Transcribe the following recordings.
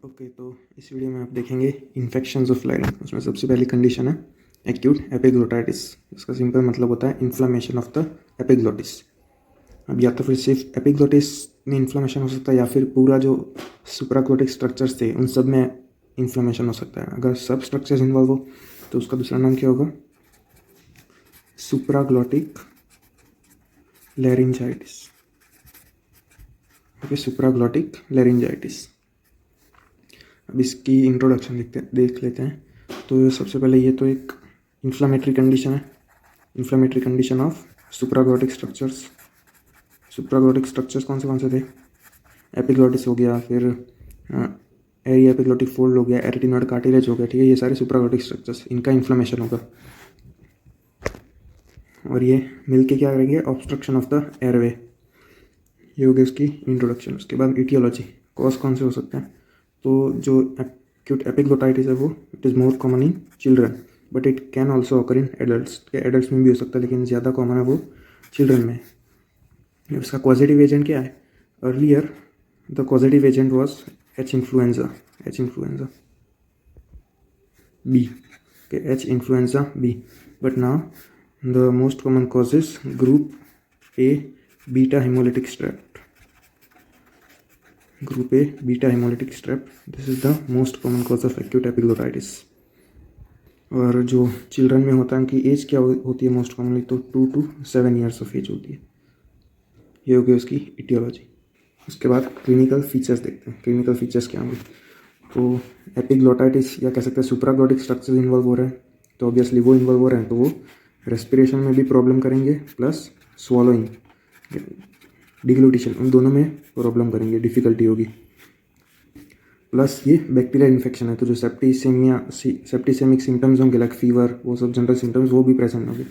Okay, तो इस video में आप देखेंगे इन्फेक्शंस ऑफ लारिंक्स। उसमें सबसे पहली कंडीशन है एक्यूट एपिग्लोटाइटिस। इसका सिंपल मतलब होता है इन्फ्लामेशन ऑफ द एपिग्लोटिस। अब या तो फिर सिर्फ एपिग्लोटिस में इन्फ्लामेशन हो सकता है या फिर पूरा जो सुप्राग्लोटिक स्ट्रक्चर्स थे उन सब में इन्फ्लामेशन हो सकता है। अगर सब स्ट्रक्चर्स इन्वॉल्व हो तो उसका दूसरा नाम क्या होगा? Supraglottic laryngitis. Okay, supraglottic laryngitis. अब इसकी इंट्रोडक्शन देख लेते हैं। तो सबसे पहले ये तो एक इन्फ्लामेटरी कंडीशन है, inflammatory condition of supraglottic structures. Supraglottic structures कौन से थे? एपिग्लोटिस हो गया, फिर एरी एपिग्लोटिक फोल्ड हो गया, एरेटिनॉइड कार्टिलेज हो गया। ठीक है, ये सारे सुप्राग्लोटिक स्ट्रक्चर्स, इनका इन्फ्लामेशन होगा और ये मिलके क्या करेंगे? Obstruction of the airway. ये हो गया उसकी इंट्रोडक्शन। उसके बाद इटियोलॉजी, कॉज कौन से हो सकते हैं? तो जो एक्यूट एपिग्लोटाइटिस है वो it is more common in children but it can also occur in adults. Adults में भी हो सकता है लेकिन ज़्यादा कॉमन है वो चिल्ड्रन में। इसका कॉजेटिव एजेंट क्या है? Earlier the causative agent was H influenza B. okay, H influenza B, but now the most common cause is group A beta hemolytic strep. Group A beta hemolytic strep, this is the most common cause of acute epiglottitis. और जो children में होता है उनकी as क्या होती है most commonly? तो 2 to 7 ईयर्स ऑफ एज होती है। ये हो गई उसकी इटियोलॉजी। उसके बाद क्लिनिकल फीचर्स देखते हैं। क्लिनिकल फीचर्स क्या होंगे? तो एपिग्लोटाइटिस या कह सकते हैं सुप्राग्लोटिक स्ट्रक्चर्स इन्वॉल्व हो रहे हैं तो ऑब्वियसली वो इन्वॉल्व हो रहे हैं तो वो रेस्पिरेशन में भी प्रॉब्लम करेंगे प्लस स्वॉलोइंग, डिग्लूटिशन, उन दोनों में प्रॉब्लम करेंगे, डिफ़िकल्टी होगी। प्लस ये बैक्टीरियल इन्फेक्शन है तो जो सेप्टिसेमिक सिम्टम्स होंगे लाइक फीवर, वो सब जनरल सिम्टम्स वो भी प्रेजेंट होंगे।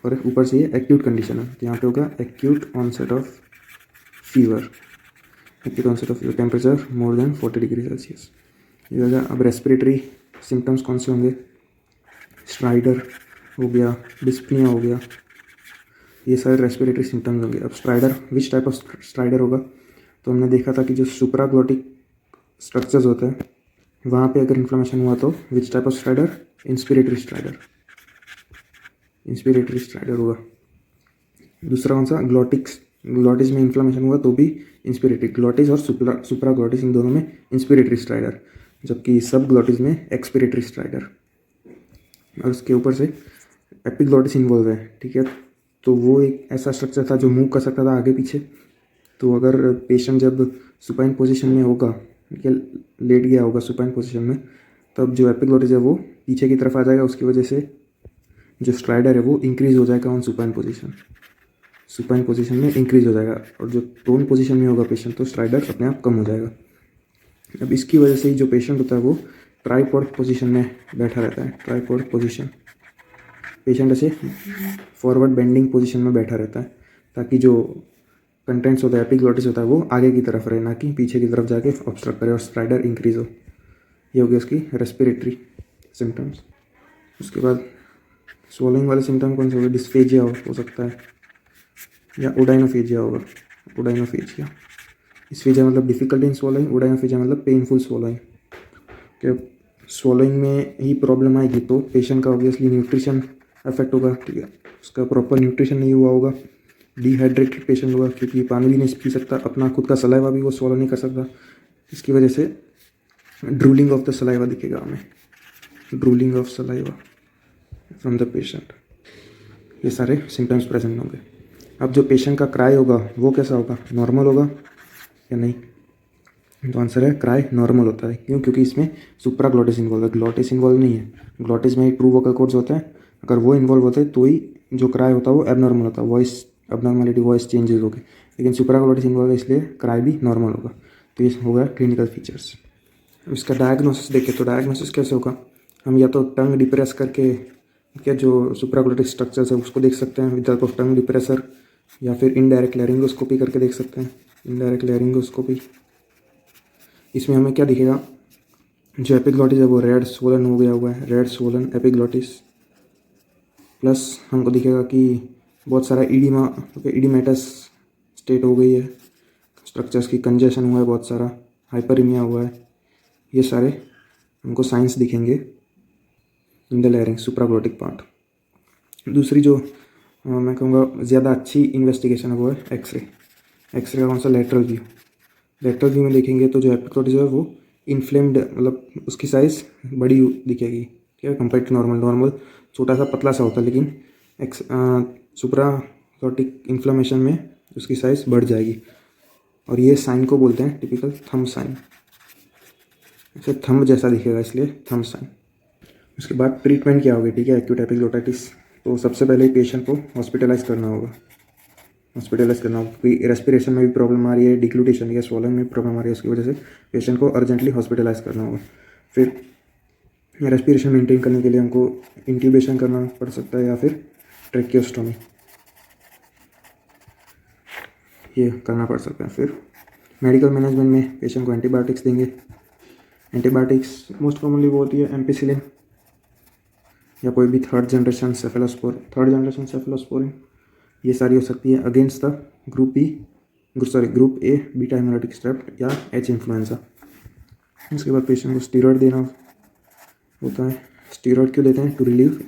और ऊपर से ये एक्यूट कंडीशन है तो यहाँ पे होगा acute onset of fever, acute onset of temperature more than 40 degree Celsius. ये होगा। अब रेस्पिरेटरी सिम्टम्स कौन से होंगे? स्ट्राइडर हो गया, डिस्पनिया हो गया, ये सारे रेस्पिरेटरी सिम्टम्स होंगे। अब strider, which type of stridor होगा? तो हमने देखा था कि जो सुप्राग्लोटिक स्ट्रक्चर्स होते हैं वहाँ पे अगर इन्फ्लेमेशन हुआ तो विच type of strider? Inspiratory strider होगा। दूसरा कौन सा? ग्लोटिक्स। ग्लोटिस में इन्फ्लेमेशन हुआ तो भी इंस्पिरेटरी। ग्लोटिस और सुप्राग्लोटिस इन दोनों में इंस्पिरेटरी स्ट्राइडर, जबकि सब ग्लोटिस में एक्सपिरेटरी स्ट्राइडर। और उसके ऊपर से एपिग्लोटिस इन्वॉल्व है। ठीक है, तो वो एक ऐसा स्ट्रक्चर था जो मूव कर सकता था आगे पीछे। तो अगर पेशेंट जब सुपाइन पोजीशन में होगा या लेट गया होगा सुपाइन पोजीशन में, तब जो एपिग्लोटिस है वो पीछे की तरफ आ जाएगा। उसकी वजह से जो स्ट्राइडर है वो इंक्रीज हो जाएगा ऑन सुपाइन पोजीशन में इंक्रीज हो जाएगा। और जो प्रोन पोजीशन में होगा पेशेंट तो स्ट्राइडर अपने आप कम हो जाएगा। अब इसकी वजह से ही जो पेशेंट होता है वो ट्राइपॉड पोजीशन में बैठा रहता है। ट्राइपॉड पोजीशन, पेशेंट ऐसे फॉरवर्ड बेंडिंग पोजीशन में बैठा रहता है ताकि जो कंटेंट्स होता है एपिग्लोटिस होता है वो आगे की तरफ रहे, ना कि पीछे की तरफ जाके ऑब्स्ट्रक्ट करे और स्ट्राइडर इंक्रीज हो। ये हो गया उसकी रेस्पिरेटरी सिम्टम्स। उसके बाद स्वॉलोइंग वाले सिम्टम कौन से हो गए? डिस्फेजिया हो सकता है या ओडाइनोफेजिया होगा। ओडाइनोफेजिया, डिस्फेजिया मतलब डिफिकल्टी इन स्वॉलोइंग, ओडाइनोफेजिया मतलब पेनफुल स्वॉलोइंग। स्वॉलोइंग में ही प्रॉब्लम आएगी तो पेशेंट का ऑब्वियसली न्यूट्रिशन अफेक्ट होगा। ठीक है, उसका प्रॉपर न्यूट्रिशन नहीं हुआ होगा, डिहाइड्रेटेड पेशेंट होगा क्योंकि पानी भी नहीं पी सकता, अपना खुद का सलाइवा भी वो स्वॉलो नहीं कर सकता। इसकी वजह से ड्रूलिंग ऑफ द सलाइवा दिखेगा हमें, drooling of saliva from the patient. ये सारे सिम्टम्स प्रेजेंट होंगे। अब जो पेशेंट का क्राई होगा वो कैसा होगा? नॉर्मल होगा या नहीं? तो आंसर है क्राई नॉर्मल होता है। क्यों? क्योंकि इसमें सुप्राग्लोटिस इन्वॉल्व है, ग्लोटिस इन्वॉल्व नहीं है। ग्लोटिस में ही ट्रू वोकल कॉर्ड्स होते हैं, अगर वो इन्वॉल्व होते हैं तो ही जो क्राई होता है वो एबनॉर्मल होता है, वॉइस अबनॉर्मलिटी, वॉइस चेंजेस हो गए। लेकिन सुप्राग्लोटिस इन्वॉल्व है इसलिए क्राई भी नॉर्मल होगा। तो ये होगा क्लिनिकल फीचर्स। इसका डायग्नोसिस देखें तो डायग्नोसिस कैसे होगा? हम या तो टंग डिप्रेस करके क्या जो सुप्राग्लोटिक स्ट्रक्चर्स है उसको देख सकते हैं with help of tongue depressor, या फिर इनडायरेक्ट लैरिंगोस्कोपी करके देख सकते हैं, इनडायरेक्ट लैरिंगोस्कोपी। इसमें हमें क्या दिखेगा? जो एपिग्लोटिस है वो रेड स्वोलन हो गया हुआ है, रेड स्वोलन एपिग्लोटिस। प्लस हमको दिखेगा कि बहुत सारा इडीमेटस स्टेट हो गई है, स्ट्रक्चर्स की कंजेशन हुआ है, बहुत सारा हाइपरीमिया हुआ है। ये सारे हमको साइंस दिखेंगे इन द लैरिंग्स सुप्राग्लोटिक पार्ट। दूसरी जो मैं कहूँगा ज़्यादा अच्छी इन्वेस्टिगेशन है वो है एक्सरे। एक्सरे का कौन सा लेटरल व्यू। लेटरल व्यू में देखेंगे तो जो एपिग्लोटिस है वो इन्फ्लेम्ड, मतलब उसकी साइज़ बड़ी दिखेगी, ठीक है, कंपेयर टू नॉर्मल छोटा सा पतला सा होता है, लेकिन सुप्राग्लोटिक इन्फ्लेमेशन में उसकी साइज़ बढ़ जाएगी। और ये साइन को बोलते हैं टिपिकल थंब साइन, ऐसे थंब जैसा दिखेगा इसलिए थंब साइन। उसके बाद ट्रीटमेंट क्या होगी, ठीक है, एक्यूट एपिग्लोटाइटिस। तो सबसे पहले पेशेंट को हॉस्पिटलाइज करना होगा, कोई रेस्पिरेशन में भी प्रॉब्लम आ रही है, डिक्लूटेशन या स्वॉलिंग में प्रॉब्लम आ रही है, उसकी वजह से पेशेंट को अर्जेंटली हॉस्पिटलाइज करना होगा। फिर रेस्पिरेशन मेंटेन करने के लिए हमको इंट्यूबेशन करना पड़ सकता है या फिर ट्रेकियोस्टोमी, ये करना पड़ सकता है। फिर मेडिकल मैनेजमेंट में पेशेंट को एंटीबायोटिक्स देंगे। एंटीबायोटिक्स मोस्ट कॉमनली वो होती है एम्पिसिलिन या कोई भी थर्ड जनरेशन सेफेलोस्पोरिन, ये सारी हो सकती है against the group A beta haemolytic strep या एच इन्फ्लुएंजा। उसके बाद पेशेंट को स्टीरॉयड देना होता है। स्टीरॉयड क्यों देते हैं? टू रिलीव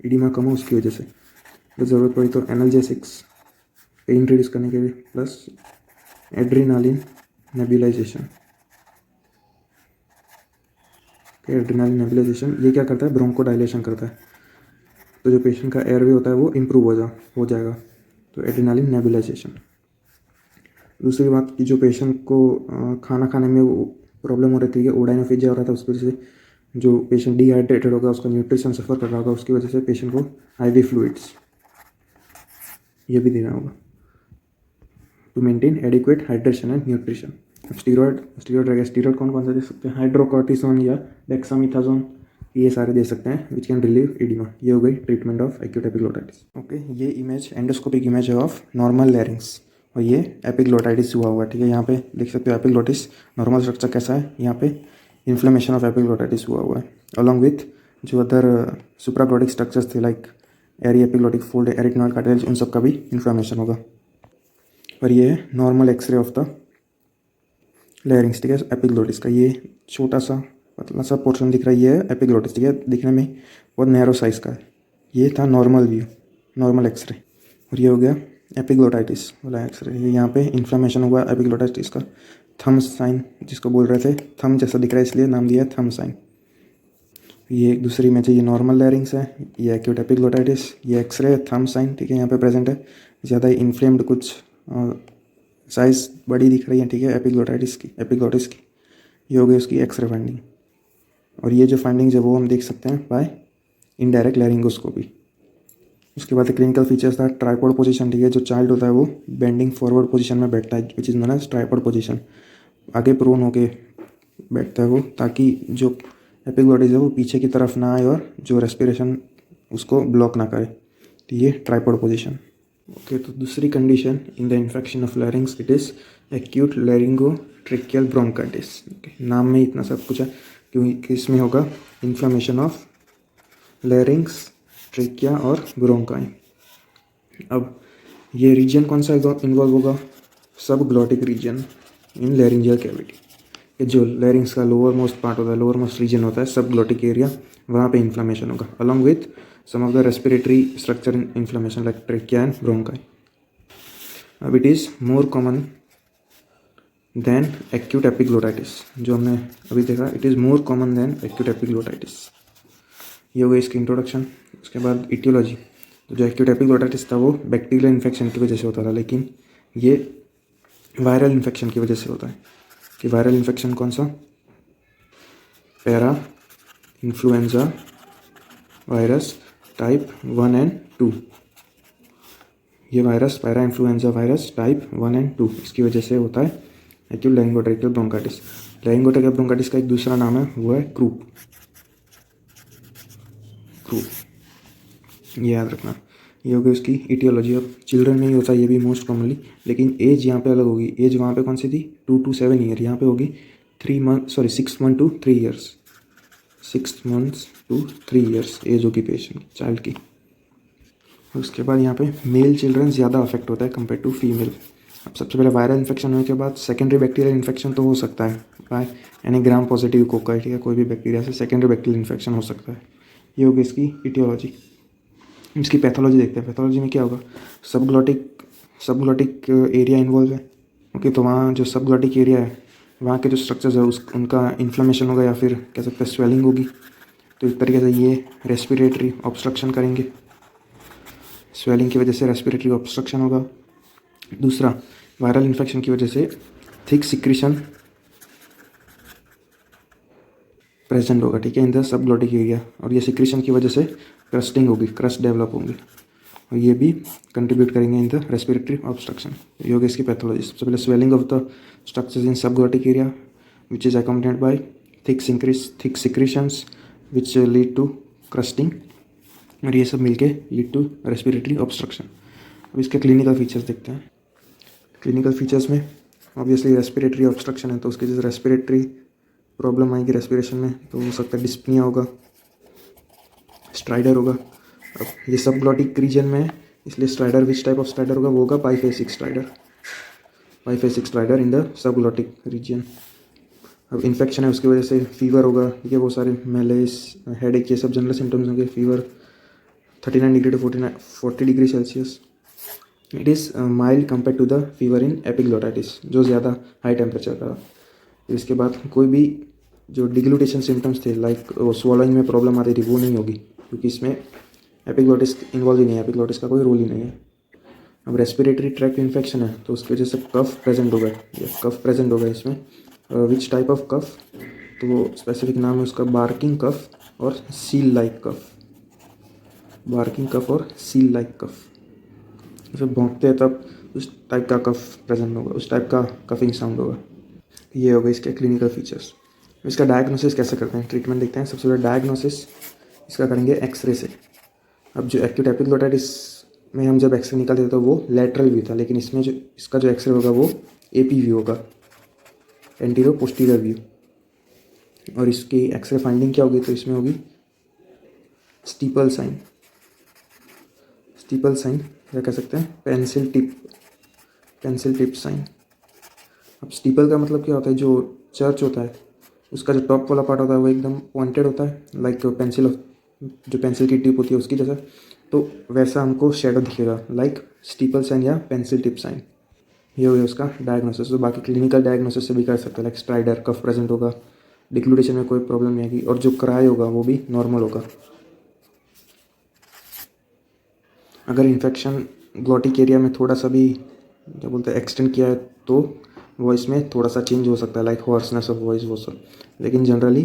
इडीमा कम हो उसकी वजह से। तो ज़रूरत पड़ी तो एनाल्जेसिक्स, पेन रिड्यूस करने के लिए, plus adrenaline nebulization. Adrenaline nebulization ये क्या करता है? ब्रोंको डायलेशन करता है, तो जो पेशेंट का एयरवे होता है वो इम्प्रूव हो जाएगा, तो एड्रेनालिन नेबुलाइजेशन। दूसरी बात कि जो पेशेंट को खाना खाने में वो प्रॉब्लम हो रही थी, ओडाइनोफेजिया हो रहा था, उसकी वजह से जो पेशेंट डिहाइड्रेटेड होगा, उसका न्यूट्रिशन सफ़र कर रहा होगा, उसकी वजह से पेशेंट को आईवी फ्लूइड्स ये भी देना होगा to maintain adequate hydration and nutrition. Steroid रहेगा। स्टीरॉयड कौन कौन सा दे सकते हैं? हाइड्रोकॉर्टिसोन या डेक्सामिथाजोन, ये सारे दे सकते हैं विच कैन रिलीव एडिमा। ये हो गई treatment of acute epiglottitis. Okay, ये इमेज एंडोस्कोपिक इमेज है ऑफ नॉर्मल लैरिंग्स और ये एपिग्लोटाइटिस हुआ हुआ है, ठीक है। यहाँ पे देख सकते हो एपिग्लोटिस नॉर्मल स्ट्रक्चर कैसा है, यहाँ पे इन्फ्लेमेशन ऑफ एपिग्लोटाइटिस हुआ हुआ है, अलॉन्ग विथ जो अदर सुप्राग्लोटिक स्ट्रक्चर्स थे like aryepiglottic fold, arytenoid cartilage, उन सब का भी इन्फ्लेमेशन होगा। और ये है normal X-ray of the larynx, ठीक है, एपिग्लोटिस का। ये छोटा सा पतला सा पोर्शन दिख रहा है, ये है एपिग्लोटिस, ठीक है, दिखने में बहुत नैरो साइज़ का है। ये था नॉर्मल व्यू, नॉर्मल एक्सरे। और ये हो गया एपिग्लोटाइटिस वाला एक्सरे। ये यहाँ पे इन्फ्लेमेशन हुआ एपिग्लोटाइटिस का, थंब साइन जिसको बोल रहे थे, थंब जैसा दिख रहा है इसलिए नाम दिया है थंब साइन। ये एक दूसरी इमेज है, ये नॉर्मल लैरिंग्स है, ये एक्यूट एपिग्लोटाइटिस, ये एक्सरे थंब साइन, ठीक है, यहाँ पे प्रेजेंट है। ज़्यादा इन्फ्लेम्ड कुछ साइज़ बड़ी दिख रही है, ठीक है, एपिग्लोटिस की। ये हो गई उसकी एक्सरे फाइंडिंग। और ये जो फाइंडिंग्स है वो हम देख सकते हैं बाय इनडायरेक्ट लैरिंगोस्कोपी। उसके बाद क्लिनिकल फीचर्स था ट्राइपॉड पोजीशन, ठीक है, जो चाइल्ड होता है वो बेंडिंग फॉरवर्ड पोजीशन में बैठता है, which is known as tripod position. आगे प्रोन होके बैठता है वो, ताकि जो एपिग्लोटिस है वो पीछे की तरफ ना आए और जो रेस्पिरेशन उसको ब्लॉक ना करे, तो ये ट्राइपॉड पोजीशन। ओके, तो दूसरी condition in the infection of larynx it is acute laryngotracheal bronchitis. नाम में इतना सब कुछ है क्योंकि इसमें होगा इन्फ्लेमेशन ऑफ लैरिंग्स, ट्रेकिया और ब्रोंकाई। अब ये रीजन कौन सा इन्वॉल्व होगा? Subglottic region in laryngeal cavity. जो लैरिंग्स का लोअर मोस्ट पार्ट होता है, लोअर मोस्ट रीजन होता है, सब ग्लॉटिक एरिया, वहाँ पे इन्फ्लेमेशन होगा along with some of the respiratory structure inflammation like trachea and bronchi. It is more common than acute epiglottitis, जो हमने अभी देखा, it is more common than acute epiglottitis। ये हो गई इसकी इंट्रोडक्शन। उसके बाद इटियोलॉजी, तो जो एक्यूट एपिग्लोटाइटिस था वो बैक्टीरियल इन्फेक्शन की वजह से होता था, लेकिन ये वायरल इन्फेक्शन की वजह से होता है। कि वायरल इन्फेक्शन कौन सा? Para influenza virus type 1 and 2। ये virus para influenza virus type 1 and 2, इसकी वजह से होता है एक्यूट लैरिंगोट्रेकियल ब्रोंकाइटिस। लैरिंगोट्रेकियल ब्रोंकाइटिस का एक दूसरा नाम है, वो है क्रूप, ये याद रखना। ये हो गई उसकी इटियोलॉजी। अब चिल्ड्रन में ही होता है ये भी मोस्ट कॉमनली, लेकिन एज यहाँ पे अलग होगी। एज वहाँ पे कौन सी थी? 2 to 7 ईयर, यहाँ पे होगी 6 months to 3 years। 6 months to 3 years as होगी पेशेंट चाइल्ड की। उसके बाद यहाँ पे मेल चिल्ड्रन ज़्यादा अफेक्ट होता है कंपेयर टू फीमेल। अब सबसे पहले वायरल इन्फेक्शन होने के बाद सेकेंडरी बैक्टीरियल इन्फेक्शन तो हो सकता है बाय यानी ग्राम पॉजिटिव कोकाई, ठीक है, कोई भी बैक्टीरिया से सेकेंडरी बैक्टीरियल इन्फेक्शन हो सकता है। ये होगी इसकी इटियोलॉजी। इसकी पैथोलॉजी देखते हैं। पैथोलॉजी में क्या होगा, सबग्लॉटिक एरिया इन्वॉल्व है। ओके, तो वहाँ जो सबग्लॉटिक एरिया है वहाँ के जो स्ट्रक्चर्स है उनका इन्फ्लेमेशन होगा या फिर कह सकते हैं स्वेलिंग होगी। तो इस तरीके से ये रेस्पिरेटरी ऑब्स्ट्रक्शन करेंगे, स्वेलिंग की वजह से रेस्पिरेटरी ऑब्स्ट्रक्शन होगा। दूसरा, वायरल इन्फेक्शन की वजह से थिक सिक्रीशन प्रेजेंट होगा, ठीक है, इन द सबग्लॉटिक एरिया, और ये सिक्रीशन की वजह से क्रस्टिंग होगी, क्रस्ट डेवलप होंगे, और ये भी कंट्रीब्यूट करेंगे इन द रेस्पिरेटरी ऑब्स्ट्रक्शन। ये होगी इसकी पैथोलॉजी। सबसे पहले swelling of the structures in subglottic area which is accompanied by thick secretions which lead to crusting, और ये सब मिलके लीड टू रेस्पिरेटरी ऑब्स्ट्रक्शन। अब इसके क्लिनिकल फीचर्स देखते हैं। क्लिनिकल फीचर्स में ऑब्वियसली रेस्पिरेटरी ऑब्स्ट्रक्शन है तो उसकी जैसे रेस्पिरेटरी प्रॉब्लम आएगी रेस्पिरेशन में, तो हो सकता है डिस्पनिया होगा, स्ट्राइडर होगा। अब ये सबग्लॉटिक रीजन में है इसलिए stridor, which type of stridor होगा, वो होगा biphasic stridor in the subglottic region. अब इन्फेक्शन है उसकी वजह से फीवर होगा, ठीक है, वो सारे मैलेस, हेडेक, ये सब जनरल सिम्टम्स होंगे। Fever 39 degree to 40 degree Celsius. It is mild compare to the fever in epiglottitis, जो ज़्यादा हाई टेम्परेचर का। इसके बाद कोई भी जो डिग्लूटेशन सिम्टम्स थे लाइक स्वॉलोइंग में प्रॉब्लम आती थी वो नहीं होगी, क्योंकि इसमें एपिग्लोटिस इन्वॉल्व ही नहीं है, एपिग्लोटिस का कोई रोल ही नहीं है। अब रेस्पिरेटरी ट्रैक्ट इन्फेक्शन है तो उसकी वजह से कफ प्रेजेंट होगा, ये कफ प्रेजेंट होगा इसमें। विच टाइप ऑफ कफ, तो वो स्पेसिफिक नाम है उसका बार्किंग कफ और सील लाइक कफ, बार्किंग कफ और सील लाइक कफ। जब भौंकते हैं तब उस टाइप का कफ प्रेजेंट होगा, उस टाइप का कफिंग साउंड होगा। ये होगा इसके क्लिनिकल फीचर्स। इसका डायग्नोसिस कैसे करते हैं, ट्रीटमेंट देखते हैं। सबसे पहले डायग्नोसिस इसका करेंगे एक्सरे से। अब जो एक्यूट एपिग्लोटाइटिस में हम जब एक्सरे निकालते थे तो वो लेटरल व्यू था, लेकिन इसमें जो इसका जो एक्सरे होगा वो एपी व्यू होगा, एंटीरियर पोस्टीरियर व्यू। और इसकी एक्सरे फाइंडिंग क्या होगी, तो इसमें होगी स्टीपल साइन या कह सकते हैं पेंसिल टिप साइन। अब स्टीपल का मतलब क्या होता है, जो चर्च होता है उसका जो टॉप वाला पार्ट होता है वो एकदम पॉइंटेड होता है, लाइक जो पेंसिल की टिप होती है उसकी जैसा, तो वैसा हमको शेडो दिखेगा, लाइक स्टीपल साइन या पेंसिल टिप साइन। ये हो गया उसका डायग्नोसिस। तो बाकी क्लिनिकल डायग्नोसिस से भी कर सकते हैं, लाइक स्ट्राइडर, कफ प्रेजेंट होगा, डिक्लूडेशन में कोई प्रॉब्लम नहीं आएगी, और जो क्राई होगा वो भी नॉर्मल होगा। अगर इन्फेक्शन ग्लॉटिक एरिया में थोड़ा सा भी क्या बोलते हैं एक्सटेंड किया है तो वॉइस में थोड़ा सा चेंज हो सकता है, लाइक हॉर्सनेस ऑफ वॉइस, वो सब, लेकिन जनरली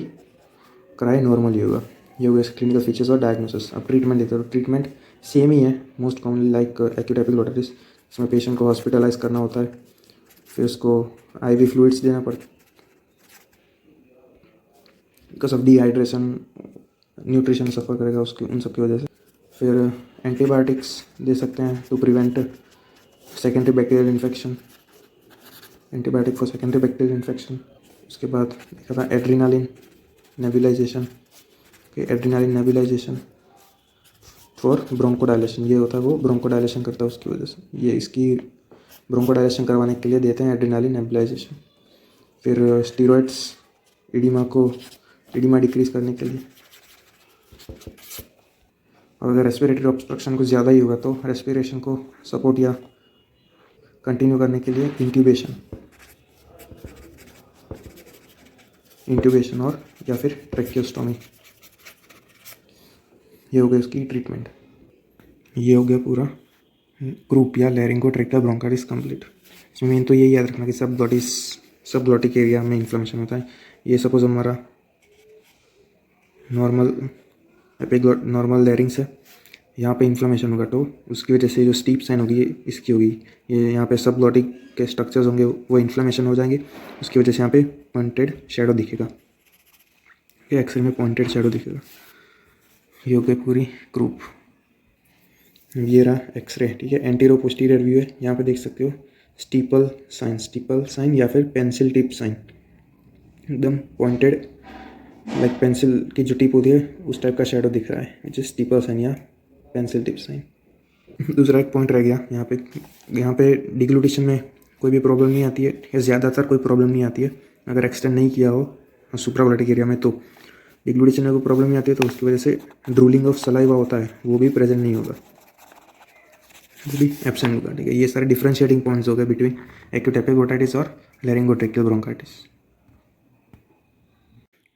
क्राई नॉर्मल ही होगा। ये हो गया क्लिनिकल फीचर्स और डायग्नोसिस। अब ट्रीटमेंट देखते हो, ट्रीटमेंट सेम ही है most commonly like acute epiglottitis. इसमें पेशेंट को हॉस्पिटलाइज करना होता है, फिर उसको आईवी फ्लूइड्स देना पड़ता है बिकॉज ऑफ डिहाइड्रेशन, न्यूट्रिशन सफ़र करेगा उसकी, उन सब की वजह से। फिर एंटीबायोटिक्स दे सकते हैं to prevent secondary bacterial infection, antibiotic for secondary bacterial infection. उसके बाद देखा था एड्रीनालिन नेबुलाइजेशन, फॉर ब्रोंकोडायलेशन। ये होता है वो ब्रोंकोडायलेशन करता है उसकी वजह से, ये इसकी ब्रोंकोडायलेशन करवाने के लिए देते हैं एड्रीनालिन नेबुलाइजेशन। फिर स्टीरॉइड्स इडीमा डिक्रीज करने के लिए। और अगर रेस्पिरेटरी ऑब्स्ट्रक्शन कुछ ज़्यादा ही होगा तो रेस्पिरेशन को सपोर्ट या कंटिन्यू करने के लिए इंट्यूबेशन और या फिर ट्रेकियोस्टोमी। ये हो गया उसकी ट्रीटमेंट। ये हो गया पूरा ग्रुप या लैरिंगोट्रैक्टर ब्रोंकाइटिस कंप्लीट। इसमें मेन तो यही याद रखना कि सबग्लॉटिक एरिया में इन्फ्लेमेशन होता है। ये सपोज हमारा नॉर्मल लैरिंग्स है, यहाँ पे इन्फ्लेमेशन होगा तो उसकी वजह से जो स्टीप साइन होगी ये इसकी होगी, ये यहाँ पे सबग्लॉटिक के स्ट्रक्चर्स होंगे वो इन्फ्लेमेशन हो जाएंगे, उसकी वजह से यहाँ पे पॉइंटेड शेडो दिखेगा, ये एक्सरे में पॉइंटेड शेडो दिखेगा। ये हो गई पूरी ग्रुप। ये रहा एक्सरे, ठीक है, एंटीरो पोस्टीरियर व्यू है, यहाँ पे देख सकते हो स्टीपल साइन या फिर पेंसिल टिप साइन, एकदम पॉइंटेड लाइक पेंसिल की जो टिप होती है उस टाइप का शेडो दिख रहा है, विच इज स्टीपल साइन या पेंसिल टिप साइन। दूसरा एक पॉइंट रह गया यहाँ पे डिग्लूटेशन में कोई भी प्रॉब्लम नहीं आती है, या ज़्यादातर कोई प्रॉब्लम नहीं आती है अगर एक्सटेंड नहीं किया हो सुप्राग्लॉटिक एरिया में। तो डिग्लूटेशन में कोई प्रॉब्लम नहीं आती है, तो उसकी वजह से ड्रूलिंग ऑफ सलाइवा होता है वो भी प्रेजेंट नहीं होगा, वो भी एब्सेंट होगा। ठीक है, ये सारे डिफरेंशिएटिंग पॉइंट्स हो गए बिटवीन एक्यूट एपिग्लोटाइटिस और लैरिंगोट्रेकियल ब्रोंकाइटिस।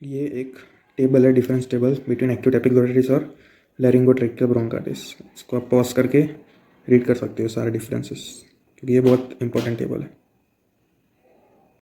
ये एक टेबल है, difference table between acute epiglottitis और लैरिंगोट्रेकियल ब्रोंकाइटिस। इसको आप पॉज करके रीड कर सकते हो सारे डिफरेंसेस, क्योंकि ये बहुत इंपॉर्टेंट टेबल है।